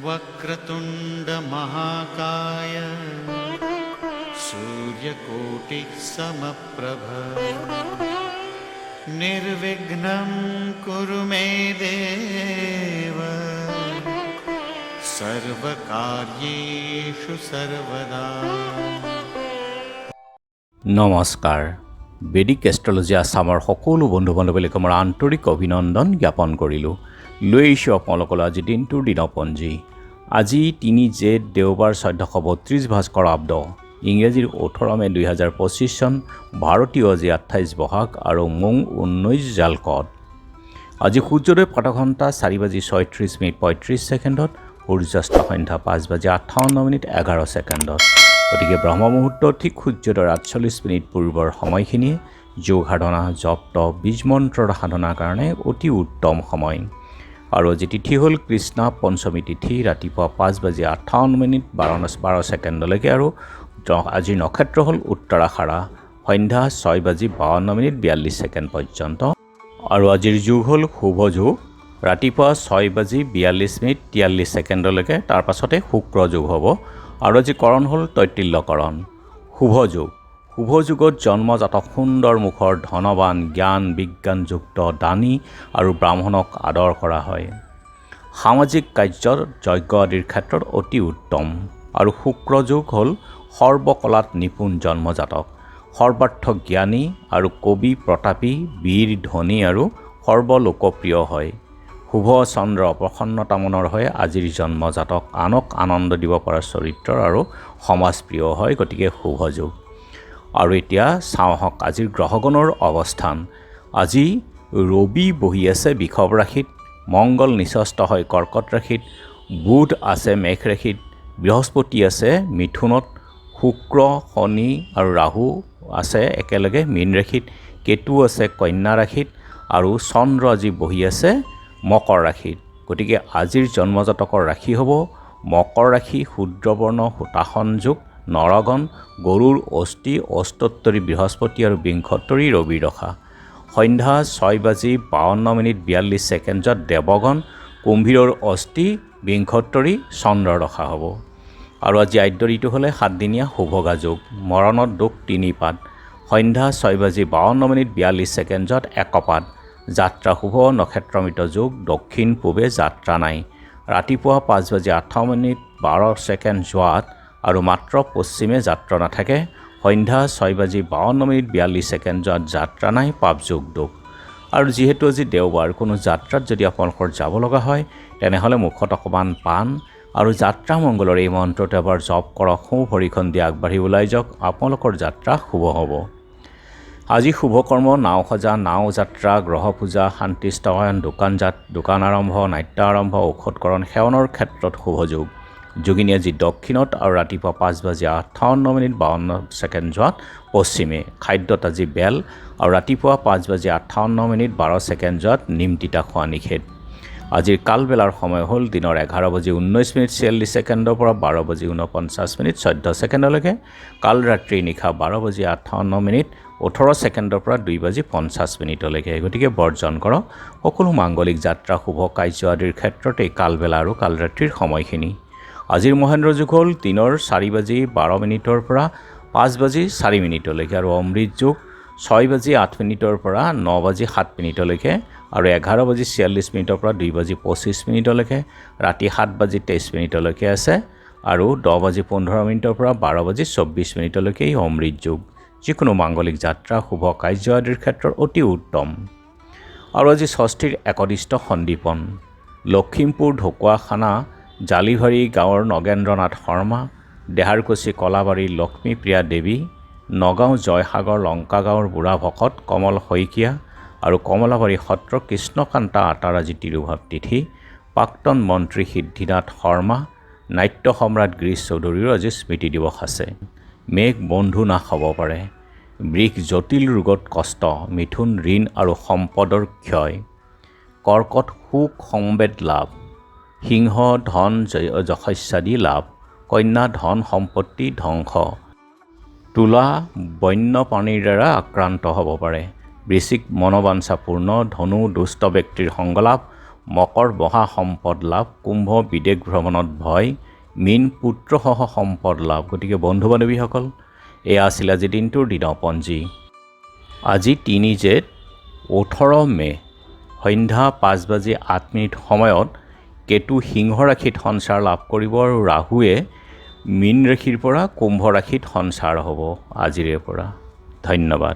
वक्रतुंड महाकाय सूर्यकोटि समप्रभ निर्विघ्नं कुरु मे देव सर्वकार्येषु सर्वदा। নমস্কাৰ। বেদিক এষ্ট্ৰলজি আছামৰ সকলো বন্ধু বান্ধৱীক মোৰ আন্তৰিক অভিনন্দন জ্ঞাপন কৰিলোঁ। লৈ আহিছোঁ আপোনালোকলৈ আজি দিনটোৰ দিনপঞ্জী। আজি 3 জেঠ দেওবাৰ 1432 ভাস্কৰ আব্দ, ইংৰাজীৰ 18 মে 2025 চন, ভাৰতীয় আজি 28 বহাগ আৰু মং 19 জালকত। আজি সূৰ্যোদয় প্ৰাতঃঘণ্টা 4:36:35 সূৰ্যাস্ত সন্ধ্যা 5:58:11 গতিকে ব্ৰহ্ম মুহূৰ্ত ঠিক সূৰ্যোদয়ৰ 48 পূৰ্বৰ সময়খিনিয়ে যোগ সাধনা, জপ তপ, বীজ মন্ত্ৰৰ সাধনাৰ কাৰণে অতি উত্তম সময়। আৰু আজি তিথি হ'ল কৃষ্ণা পঞ্চমী তিথি, ৰাতিপুৱা 5:58:12 আৰু আজিৰ নক্ষত্ৰ হ'ল উত্তৰাষাঢ়া, সন্ধ্যা 6:52:42 পৰ্যন্ত। আৰু আজিৰ যোগ হ'ল শুভ যোগ, ৰাতিপুৱা 6:42:43 তাৰ পাছতে শুক্ৰ যোগ হ'ব। আৰু আজি কৰণ হ'ল তৈতিল্যকৰণ। শুভ যোগ, শুভ যুগত জন্মজাতক সুন্দৰ মুখৰ, ধনৱান, জ্ঞান বিজ্ঞানযুক্ত, দানী আৰু ব্ৰাহ্মণক আদৰ কৰা হয়। সামাজিক কাৰ্যৰ, যজ্ঞ আদিৰ ক্ষেত্ৰত অতি উত্তম। আৰু শুক্ৰ যোগ হ'ল সৰ্বকলাত নিপুণ জন্মজাতক, সৰ্বাৰ্থ জ্ঞানী আৰু কবি, প্ৰতাপী, বীৰ, ধনী আৰু সৰ্বলোকপ্ৰিয় হয়। শুভ চন্দ্ৰ প্ৰসন্নতা মনৰ হয়। আজিৰ জন্মজাতক আনক আনন্দ দিব পৰা চৰিত্ৰৰ আৰু সমাজপ্ৰিয় হয়, গতিকে শুভ যোগ। আৰু এতিয়া চাওঁ আহক আজিৰ গ্ৰহগণৰ অৱস্থান। আজি ৰবি বহি আছে বৃষভ ৰাশিত, মংগল নিচস্ত হয় কৰ্কট ৰাশিত, বুধ আছে মেঘ ৰাশিত, বৃহস্পতি আছে মিথুনত, শুক্ৰ, শনি আৰু ৰাহু আছে একেলগে মীন ৰাশিত, কেতু আছে কন্যা ৰাশিত আৰু চন্দ্ৰ আজি বহি আছে মকৰ ৰাশিত। গতিকে আজিৰ জন্মজাতকৰ ৰাশি হ'ব মকৰ ৰাশি, শূদ্ৰবৰ্ণ, হুতাসন যোগ, নৰগণ, গৰুৰ অস্থি, অস্তোত্তৰী বৃহস্পতি আৰু বিংশোত্তৰী ৰবিৰ দশা। সন্ধ্যা 6:52:42 দেৱগণ, কুম্ভীৰৰ অস্থি, বিংশোত্তৰী চন্দ্ৰৰ দশা হ'ব। আৰু আজি আদ্য ঋতু হ'লে 7 দিনীয়া শুভগা যোগ, মৰণত দোষ 3 পাত। সন্ধ্যা 6:52:42 একপাত। যাত্ৰা শুভ, নক্ষত্ৰমৃত যোগ, দক্ষিণ পূবে যাত্ৰা নাই। ৰাতিপুৱা 5:58:12 যোৱাত আৰু মাত্ৰ পশ্চিমে যাত্ৰা নাথাকে। সন্ধ্যা 6:52:42 যোৱাত যাত্ৰা নাই, পাপ যোগ দোষ। আৰু যিহেতু আজি দেওবাৰ, কোনো যাত্ৰাত যদি আপোনালোকৰ যাব লগা হয় তেনেহ'লে মুখত অকণমান পাণ আৰু যাত্ৰা মংগলৰ এই মন্ত্ৰটো এবাৰ জপ কৰক, সোঁ ভৰিখন দি আগবাঢ়ি ওলাই যাওক, আপোনালোকৰ যাত্ৰা শুভ হ'ব। আজি শুভকৰ্ম নাও সজা, নাও যাত্ৰা, গ্ৰহ পূজা, শান্তি স্থাপন, দোকান আৰম্ভ, নাট্য আৰম্ভ, ঔষধকৰণ সেৱনৰ ক্ষেত্ৰত শুভ যোগ। যোগিনী আজি দক্ষিণত আৰু ৰাতিপুৱা 5:58:52 যোৱাত পশ্চিমে। খাদ্যত আজি বেল আৰু ৰাতিপুৱা 5:58:12 যোৱাত নিম তিতা খোৱা নিষেধ। আজিৰ কালবেলাৰ সময় হ'ল দিনৰ 11:19:46 পৰা 12:49:14 কাল ৰাত্ৰি নিশা 12:58:18 পৰা 2:50 গতিকে বৰ্জন কৰক সকলো মাংগলিক যাত্ৰা, শুভ কাৰ্য আদিৰ ক্ষেত্ৰত এই কালবেলা আৰু কাল ৰাত্ৰিৰ সময়খিনি। আজিৰ মহেন্দ্ৰ যুগ হ'ল দিনৰ 4:12 পৰা 5:04 আৰু অমৃত যুগ 6:08 পৰা 9:07 আৰু 11:46 পৰা 2:25 ৰাতি 7:23 আছে আৰু 10:15 পৰা 12:24 এই অমৃত যুগ। যিকোনো মাংগলিক যাত্ৰা, শুভ কাৰ্য আদিৰ ক্ষেত্ৰত অতি উত্তম। আৰু আজি ষষ্ঠীৰ একদিষ্ট সন্দীপন। লখিমপুৰ ঢকুৱাখানা জালিভাৰী গাঁৱৰ নগেন্দ্ৰনাথ শৰ্মা, দেহাৰকুছি কলাবাৰীৰ লক্ষ্মীপ্ৰিয়া দেৱী, নগাঁও জয়সাগৰ লংকা গাঁৱৰ বুঢ়া ভকত কমল শইকীয়া আৰু কমলাবাৰী সত্ৰ কৃষ্ণকান্তা আটাৰ আজি তিৰুভাৱ তিথি। প্ৰাক্তন মন্ত্ৰী সিদ্ধিনাথ শৰ্মা, নাট্য সম্ৰাট গিৰীশ চৌধুৰীৰো আজি স্মৃতি দিৱস আছে। মেঘ বন্ধু নাশ হ'ব পাৰে, বৃষ জটিল ৰোগত কষ্ট, মিথুন ঋণ আৰু সম্পদৰ ক্ষয়, কৰ্কট সুখ সংবেদ লাভ, সিংহ ধন যশস্যাদি লাভ, কন্যা ধন সম্পত্তি ধ্বংস, তুলা বন্যপ্ৰাণীৰ দ্বাৰা আক্ৰান্ত হ'ব পাৰে। বৃশ্চিক মনোবাঞ্ছাপূৰ্ণ, ধনু দুষ্ট ব্যক্তিৰ সংগলাভ, মকৰ মহা সম্পদ লাভ, কুম্ভ বিদেশ ভ্ৰমণত ভয়, মীন পুত্ৰসহ সম্পদ লাভ। গতিকে বন্ধু বান্ধৱীসকল, এয়া আছিল আজি দিনটোৰ দিনপঞ্জী। আজি ৩ জেঠ ১৮ মে সন্ধ্যা ৫:০৮ সময়ত কেতু সিংহ ৰাশিত সঞ্চাৰ লাভ কৰিব আৰু ৰাহুৱে মীন ৰাশিৰ পৰা কুম্ভ ৰাশিত সঞ্চাৰ হ'ব আজিৰে পৰা। ধন্যবাদ।